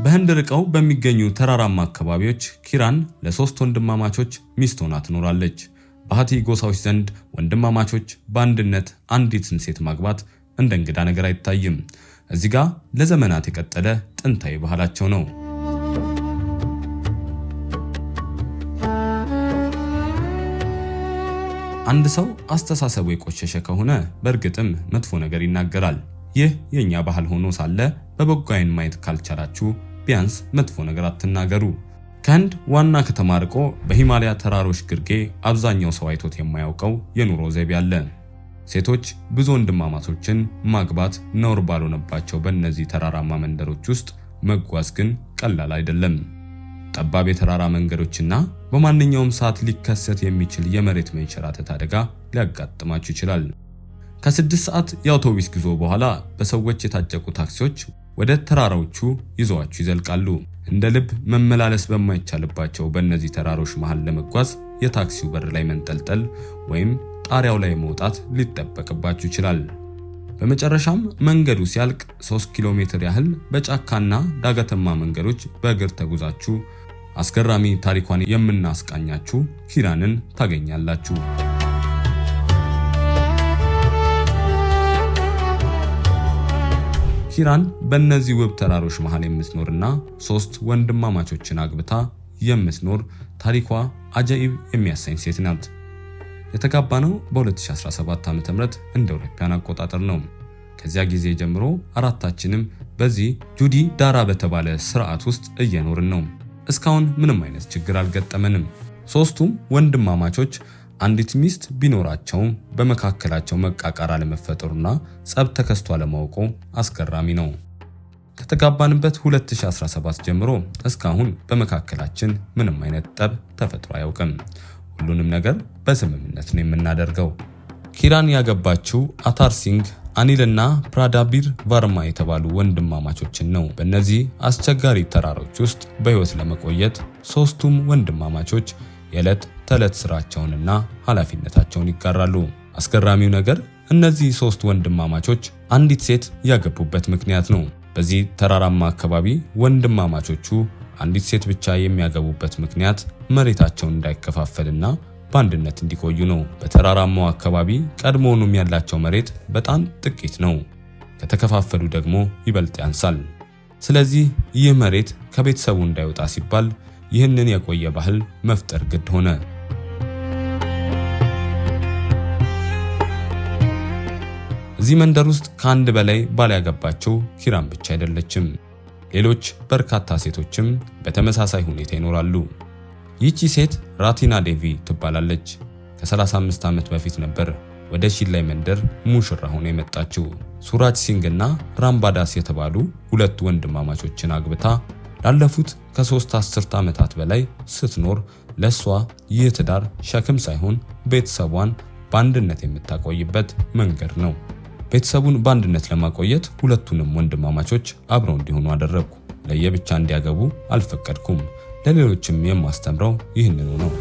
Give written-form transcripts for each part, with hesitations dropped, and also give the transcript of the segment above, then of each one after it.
በህንድ ርቀው በሚገኙ ተራራማ አካባቢዎች ኪራን ለሶስት ወንድማማቾች ሚስት ሆና ትኖራለች። በሃቲ ጎሳዎች ዘንድ ወንድማማቾች በአንድነት አንዲትን ሴት ማግባት እንደ እንግዳ ነገር አይታይም። እዚህ ጋር ለዘመናት የቀጠለ ጥንታዊ ባህላቸው ነው። አንድ ሰው አስተሳሰቡ የቆሸሸ ከሆነ በእርግጥም መጥፎ ነገር ይናገራል። ይህ የኛ ባህል ሆኖ ሳለ በበጎ ዓይን ማየት ካልቻላችሁ ቢያንስ መጥፎ ነገር አትናገሩ። ከህንድ ዋና ከተማ ርቆ በሂማሊያ ተራሮች ግርጌ አብዛኛው ሰው አይቶት የማያውቀው የኑሮ ዘይቤ አለ። ሴቶች ብዙ ወንድማማቾችን ማግባት ነውር ባልሆነባቸው በእነዚህ ተራራማ መንደሮች ውስጥ መጓዝ ግን ቀላል አይደለም። ጠባብ የተራራ መንገዶችና በማንኛውም ሰዓት ሊከሰት የሚችል የመሬት መንሸራተት አደጋ ሊያጋጥማችሁ ይችላል። ከ6 ሰዓት የአውቶቡስ ጉዞ በኋላ በሰዎች የታጨቁ ታክሲዎች ወደ ተራራዎቹ ይዘዋችሁ ይዘልቃሉ። እንደ ልብ መመላለስ በማይቻልባቸው በእነዚህ ተራሮች መሃል ለመጓዝ የታክሲው በር ላይ መንጠልጠል ወይም ጣሪያው ላይ መውጣት ሊጠበቅባችሁ ይችላል። በመጨረሻም መንገዱ ሲያልቅ 3 ኪሎ ሜትር ያህል በጫካና ዳገተማ መንገዶች በእግር ተጉዛችሁ አስገራሚ ታሪኳን የምናስቃኛችሁ ኪራንን ታገኛላችሁ። ኪራን በእነዚህ ውብ ተራሮች መሃል የምትኖርና 3 ወንድማማቾችን አግብታ የምትኖር ታሪኳ አጃኢብ የሚያሰኝ ሴት ናት። የተጋባነው በ2017 ዓ.ም እንደ አውሮፓውያን አቆጣጠር ነው። ከዚያ ጊዜ ጀምሮ አራታችንም በዚህ ጁዲ ዳራ በተባለ ስርዓት ውስጥ እየኖርን ነው። እስካሁን ምንም አይነት ችግር አልገጠመንም። 3ቱም ወንድማማቾች አንዲት ሚስት ቢኖራቸውም በመካከላቸው መቃቃር አለመፈጠሩና ጸብ ተከስቶ አለማወቁ አስገራሚ ነው። ከተጋባንበት 2017 ጀምሮ እስካሁን በመካከላችን ምንም አይነት ጠብ ተፈጥሮ አያውቅም። ሁሉንም ነገር በስምምነት ነው የምናደርገው። ኪራን ያገባችው አታር ሲንግ፣ አኒልና ፕራዳቢር ቫርማ የተባሉ ወንድማማቾችን ነው። በእነዚህ አስቸጋሪ ተራሮች ውስጥ በህይወት ለመቆየት 3ቱም ወንድማማቾች የዕለት ተዕለት ስራቸውንና ኃላፊነታቸውን ይጋራሉ። አስገራሚው ነገር እነዚህ 3 ወንድማማቾች አንዲት ሴት ያገቡበት ምክንያት ነው። በዚህ ተራራማ አካባቢ ወንድማማቾቹ አንዲት ሴት ብቻ የሚያገቡበት ምክንያት መሬታቸውን እንዳይከፋፈልና በአንድነት እንዲቆዩ ነው። በተራራማው አካባቢ ቀድሞውኑም ያላቸው መሬት በጣም ጥቂት ነው፣ ከተከፋፈሉ ደግሞ ይበልጥ ያንሳል። ስለዚህ ይህ መሬት ከቤተሰቡ እንዳይወጣ ሲባል ይህንን የቆየ ባህል መፍጠር ግድ ሆነ። እዚህ መንደር ውስጥ ከአንድ በላይ ባል ያገባቸው ኪራን ብቻ አይደለችም። ሌሎች በርካታ ሴቶችም በተመሳሳይ ሁኔታ ይኖራሉ። ይህቺ ሴት ራቲና ዴቪ ትባላለች። ከ35 ዓመት በፊት ነበር ወደ ሺላይ መንደር ሙሽራ ሆና የመጣችው። ሱራጅ ሲንግ እና ራምባዳስ የተባሉ 2 ወንድማማቾችን አግብታ ላለፉት ከ3 አስርት ዓመታት በላይ ስትኖር ለሷ ይህ ትዳር ሸክም ሳይሆን ቤተሰቧን በአንድነት የምታቆይበት መንገድ ነው። ቤተሰቡን በአንድነት ለማቆየት 2ቱንም ወንድማማቾች አብረው እንዲሆኑ አደረግኩ። ለየብቻ እንዲያገቡ አልፈቀድኩም። ለሌሎችም የማስተምረው ይህንኑ ነው።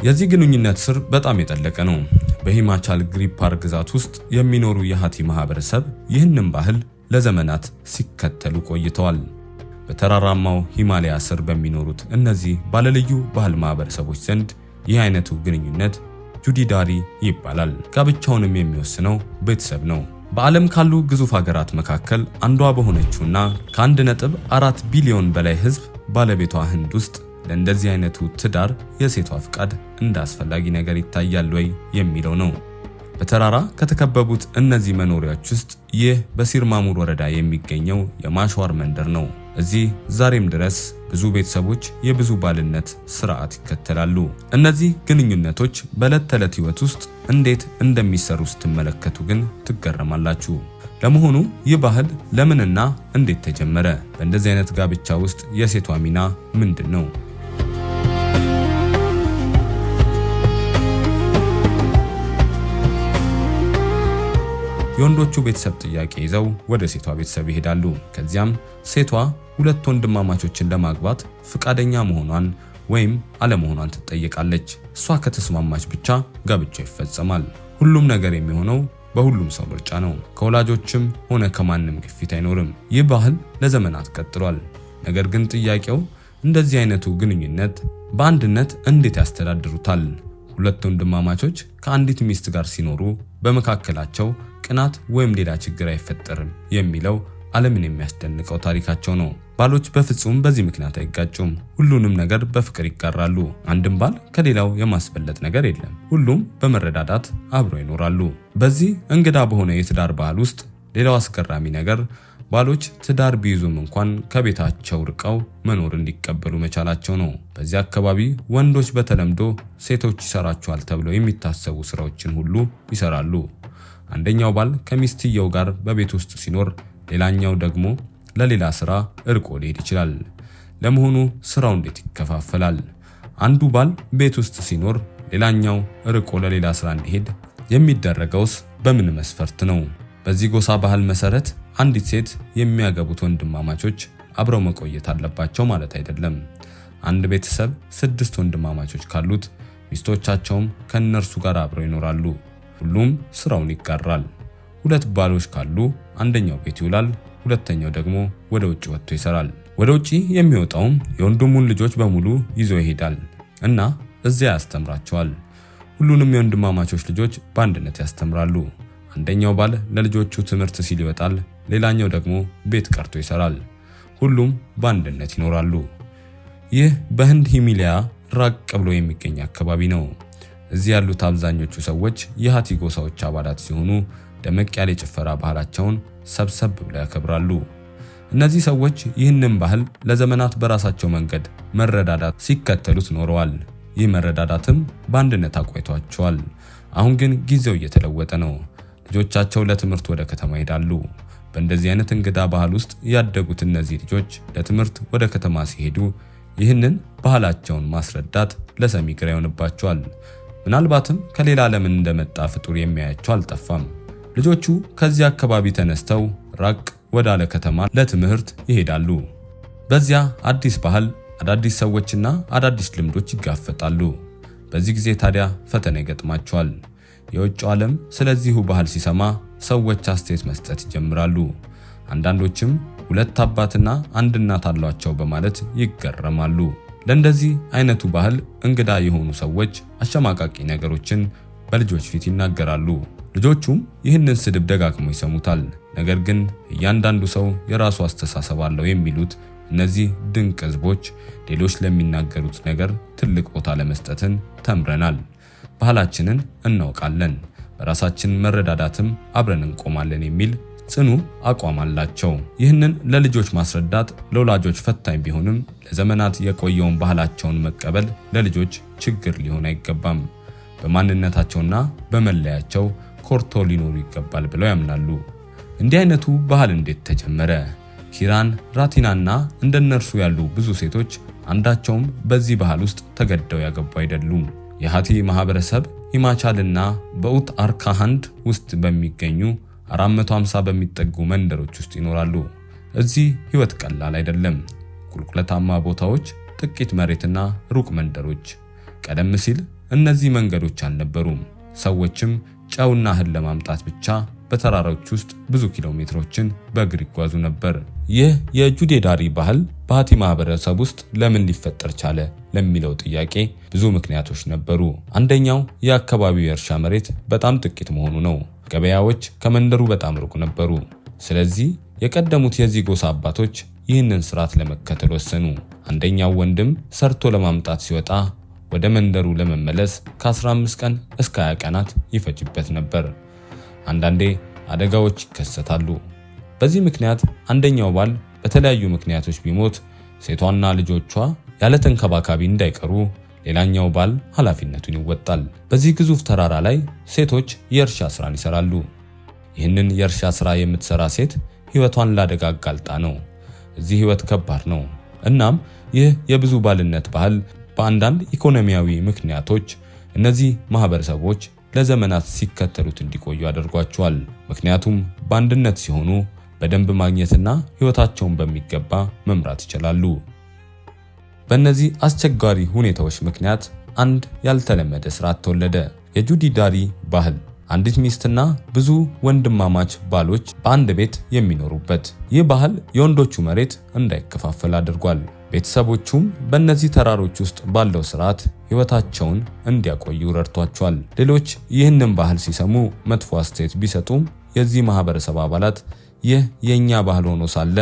የዚህ ግንኙነት ስር በጣም የጠለቀ ነው። በሂማቻል ግሪፓር ግዛት ውስጥ የሚኖሩ የሃቲ ማህበረሰብ ይህንን ባህል ለዘመናት ሲከተሉ ቆይተዋል። በተራራማው ሂማሊያ ስር በሚኖሩት እነዚህ ባለልዩ ባህል ማህበረሰቦች ዘንድ ይህ አይነቱ ግንኙነት ጁዲዳሪ ይባላል። ጋብቻውንም የሚወስነው ቤተሰብ ነው። በዓለም ካሉ ግዙፍ ሀገራት መካከል አንዷ በሆነችውና ከ1.4 ቢሊዮን በላይ ህዝብ ባለቤቷ ህንድ ውስጥ ለእንደዚህ አይነቱ ትዳር የሴቷ ፍቃድ እንደ አስፈላጊ ነገር ይታያል ወይ የሚለው ነው። በተራራ ከተከበቡት እነዚህ መኖሪያዎች ውስጥ ይህ በሲርማሙር ወረዳ የሚገኘው የማሽዋር መንደር ነው። እዚህ ዛሬም ድረስ ብዙ ቤተሰቦች የብዙ ባልነት ስርዓት ይከተላሉ። እነዚህ ግንኙነቶች በዕለት ተዕለት ህይወት ውስጥ እንዴት እንደሚሰሩ ስትመለከቱ ግን ትገረማላችሁ። ለመሆኑ ይህ ባህል ለምንና እንዴት ተጀመረ? በእንደዚህ አይነት ጋብቻ ውስጥ የሴቷ ሚና ምንድን ነው? የወንዶቹ ቤተሰብ ጥያቄ ይዘው ወደ ሴቷ ቤተሰብ ይሄዳሉ። ከዚያም ሴቷ 2 ወንድማማቾችን ለማግባት ፍቃደኛ መሆኗን ወይም አለመሆኗን ትጠየቃለች። እሷ ከተስማማች ብቻ ጋብቻው ይፈጸማል። ሁሉም ነገር የሚሆነው በሁሉም ሰው ምርጫ ነው። ከወላጆችም ሆነ ከማንም ግፊት አይኖርም። ይህ ባህል ለዘመናት ቀጥሏል። ነገር ግን ጥያቄው እንደዚህ አይነቱ ግንኙነት በአንድነት እንዴት ያስተዳድሩታል? ሁለት ወንድማማቾች ከአንዲት ሚስት ጋር ሲኖሩ በመካከላቸው ቅናት ወይም ሌላ ችግር አይፈጠርም የሚለው ዓለምን የሚያስደንቀው ታሪካቸው ነው። ባሎች በፍጹም በዚህ ምክንያት አይጋጩም። ሁሉንም ነገር በፍቅር ይጋራሉ። አንድም ባል ከሌላው የማስበለጥ ነገር የለም። ሁሉም በመረዳዳት አብረው ይኖራሉ። በዚህ እንግዳ በሆነ የትዳር ባህል ውስጥ ሌላው አስገራሚ ነገር ባሎች ትዳር ቢይዙም እንኳን ከቤታቸው ርቀው መኖር እንዲቀበሉ መቻላቸው ነው። በዚህ አካባቢ ወንዶች በተለምዶ ሴቶች ይሰራቸዋል ተብለው የሚታሰቡ ስራዎችን ሁሉ ይሰራሉ። አንደኛው ባል ከሚስትየው ጋር በቤት ውስጥ ሲኖር፣ ሌላኛው ደግሞ ለሌላ ስራ እርቆ ሊሄድ ይችላል። ለመሆኑ ስራው እንዴት ይከፋፈላል? አንዱ ባል ቤት ውስጥ ሲኖር፣ ሌላኛው እርቆ ለሌላ ስራ እንዲሄድ የሚደረገውስ በምን መስፈርት ነው? በዚህ ጎሳ ባህል መሰረት አንዲት ሴት የሚያገቡት ወንድማማቾች አብረው መቆየት አለባቸው ማለት አይደለም። አንድ ቤተሰብ 6 ወንድማማቾች ካሉት ሚስቶቻቸውም ከነርሱ ጋር አብረው ይኖራሉ። ሁሉም ስራውን ይጋራል። 2 ባሎች ካሉ አንደኛው ቤት ይውላል፣ ሁለተኛው ደግሞ ወደ ውጭ ወጥቶ ይሰራል። ወደ ውጭ የሚወጣውም የወንድሙን ልጆች በሙሉ ይዞ ይሄዳል እና እዚያ ያስተምራቸዋል። ሁሉንም የወንድማማቾች ልጆች በአንድነት ያስተምራሉ። አንደኛው ባል ለልጆቹ ትምህርት ሲል ይወጣል፣ ሌላኛው ደግሞ ቤት ቀርቶ ይሰራል። ሁሉም በአንድነት ይኖራሉ። ይህ በህንድ ሂማላያ ራቅ ብሎ የሚገኝ አካባቢ ነው። እዚህ ያሉት አብዛኞቹ ሰዎች የሃቲ ጎሳዎች አባላት ሲሆኑ ደመቅ ያለ የጭፈራ ባህላቸውን ሰብሰብ ብለው ያከብራሉ። እነዚህ ሰዎች ይህንን ባህል ለዘመናት በራሳቸው መንገድ መረዳዳት ሲከተሉት ኖረዋል። ይህ መረዳዳትም በአንድነት አቆይቷቸዋል። አሁን ግን ጊዜው እየተለወጠ ነው። ልጆቻቸው ለትምህርት ወደ ከተማ ይሄዳሉ። በእንደዚህ አይነት እንግዳ ባህል ውስጥ ያደጉት እነዚህ ልጆች ለትምህርት ወደ ከተማ ሲሄዱ ይህንን ባህላቸውን ማስረዳት ለሰሚ ግራ ይሆንባቸዋል። ምናልባትም ከሌላ ዓለም እንደመጣ ፍጡር የሚያያቸው አልጠፋም። ልጆቹ ከዚህ አካባቢ ተነስተው ራቅ ወዳለ ከተማ ለትምህርት ይሄዳሉ። በዚያ አዲስ ባህል፣ አዳዲስ ሰዎችና አዳዲስ ልምዶች ይጋፈጣሉ። በዚህ ጊዜ ታዲያ ፈተና ይገጥማቸዋል። የውጭው ዓለም ስለዚሁ ባህል ሲሰማ ሰዎች አስተያየት መስጠት ይጀምራሉ። አንዳንዶችም 2 አባትና 1 እናት አሏቸው በማለት ይገረማሉ። ለእንደዚህ አይነቱ ባህል እንግዳ የሆኑ ሰዎች አሸማቃቂ ነገሮችን በልጆች ፊት ይናገራሉ። ልጆቹም ይህንን ስድብ ደጋግሞ ይሰሙታል። ነገር ግን እያንዳንዱ ሰው የራሱ አስተሳሰብ አለው የሚሉት እነዚህ ድንቅ ህዝቦች ሌሎች ለሚናገሩት ነገር ትልቅ ቦታ ለመስጠትን ተምረናል። ባህላችንን እናውቃለን፣ በራሳችን መረዳዳትም አብረን እንቆማለን የሚል ጽኑ አቋም አላቸው። ይህንን ለልጆች ማስረዳት ለወላጆች ፈታኝ ቢሆንም ለዘመናት የቆየውን ባህላቸውን መቀበል ለልጆች ችግር ሊሆን አይገባም። በማንነታቸውና በመለያቸው ኮርተው ሊኖሩ ይገባል ብለው ያምናሉ። እንዲህ አይነቱ ባህል እንዴት ተጀመረ? ኪራን፣ ራቲናና እንደነርሱ ያሉ ብዙ ሴቶች አንዳቸውም በዚህ ባህል ውስጥ ተገደው ያገቡ አይደሉም። የሃቲ ማህበረሰብ ሂማቻልና በኡት አርካሃንድ ውስጥ በሚገኙ 450 በሚጠጉ መንደሮች ውስጥ ይኖራሉ። እዚህ ህይወት ቀላል አይደለም። ቁልቁለታማ ቦታዎች፣ ጥቂት መሬትና ሩቅ መንደሮች። ቀደም ሲል እነዚህ መንገዶች አልነበሩም። ሰዎችም ጨውና እህል ለማምጣት ብቻ በተራሮች ውስጥ ብዙ ኪሎ ሜትሮችን በእግር ይጓዙ ነበር። ይህ የጁዴዳሪ ባህል በሃቲ ማህበረሰብ ውስጥ ለምን ሊፈጠር ቻለ ለሚለው ጥያቄ ብዙ ምክንያቶች ነበሩ። አንደኛው የአካባቢው የእርሻ መሬት በጣም ጥቂት መሆኑ ነው። ገበያዎች ከመንደሩ በጣም ሩቅ ነበሩ። ስለዚህ የቀደሙት የዚህ ጎሳ አባቶች ይህንን ስርዓት ለመከተል ወሰኑ። አንደኛው ወንድም ሰርቶ ለማምጣት ሲወጣ ወደ መንደሩ ለመመለስ ከ15 ቀን እስከ 20 ቀናት ይፈጅበት ነበር። አንዳንዴ አደጋዎች ይከሰታሉ። በዚህ ምክንያት አንደኛው ባል በተለያዩ ምክንያቶች ቢሞት ሴቷና ልጆቿ ያለ ተንከባካቢ እንዳይቀሩ ሌላኛው ባል ኃላፊነቱን ይወጣል። በዚህ ግዙፍ ተራራ ላይ ሴቶች የእርሻ ስራን ይሰራሉ። ይህንን የእርሻ ስራ የምትሰራ ሴት ህይወቷን ላደጋ አጋልጣ ነው። እዚህ ህይወት ከባድ ነው። እናም ይህ የብዙ ባልነት ባህል በአንዳንድ ኢኮኖሚያዊ ምክንያቶች እነዚህ ማህበረሰቦች ለዘመናት ሲከተሉት እንዲቆዩ አድርጓቸዋል። ምክንያቱም በአንድነት ሲሆኑ በደንብ ማግኘትና ህይወታቸውን በሚገባ መምራት ይችላሉ። በእነዚህ አስቸጋሪ ሁኔታዎች ምክንያት አንድ ያልተለመደ ስርዓት ተወለደ። የጁዴዳሪ ባህል አንዲት ሚስትና ብዙ ወንድማማች ባሎች በአንድ ቤት የሚኖሩበት። ይህ ባህል የወንዶቹ መሬት እንዳይከፋፈል አድርጓል። ቤተሰቦቹም በእነዚህ ተራሮች ውስጥ ባለው ስርዓት ሕይወታቸውን እንዲያቆዩ ረድቷቸዋል። ሌሎች ይህንን ባህል ሲሰሙ መጥፎ አስተያየት ቢሰጡም የዚህ ማህበረሰብ አባላት ይህ የኛ ባህል ሆኖ ሳለ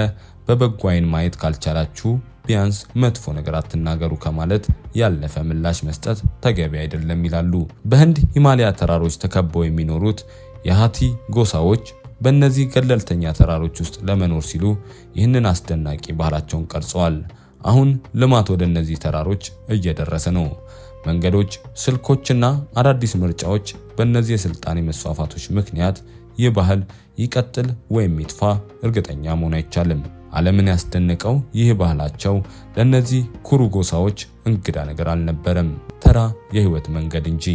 በበጎ ዓይን ማየት ካልቻላችሁ ቢያንስ መጥፎ ነገር አትናገሩ ከማለት ያለፈ ምላሽ መስጠት ተገቢ አይደለም ይላሉ። በህንድ ሂማሊያ ተራሮች ተከበው የሚኖሩት የሃቲ ጎሳዎች በእነዚህ ገለልተኛ ተራሮች ውስጥ ለመኖር ሲሉ ይህንን አስደናቂ ባህላቸውን ቀርጸዋል። አሁን ልማት ወደ እነዚህ ተራሮች እየደረሰ ነው። መንገዶች፣ ስልኮችና አዳዲስ ምርጫዎች በእነዚህ የስልጣኔ መስፋፋቶች ምክንያት ይህ ባህል ይቀጥል ወይም ይጥፋ እርግጠኛ መሆን አይቻልም። ዓለምን ያስደነቀው ይህ ባህላቸው ለእነዚህ ኩሩ ጎሳዎች እንግዳ ነገር አልነበረም፣ ተራ የህይወት መንገድ እንጂ።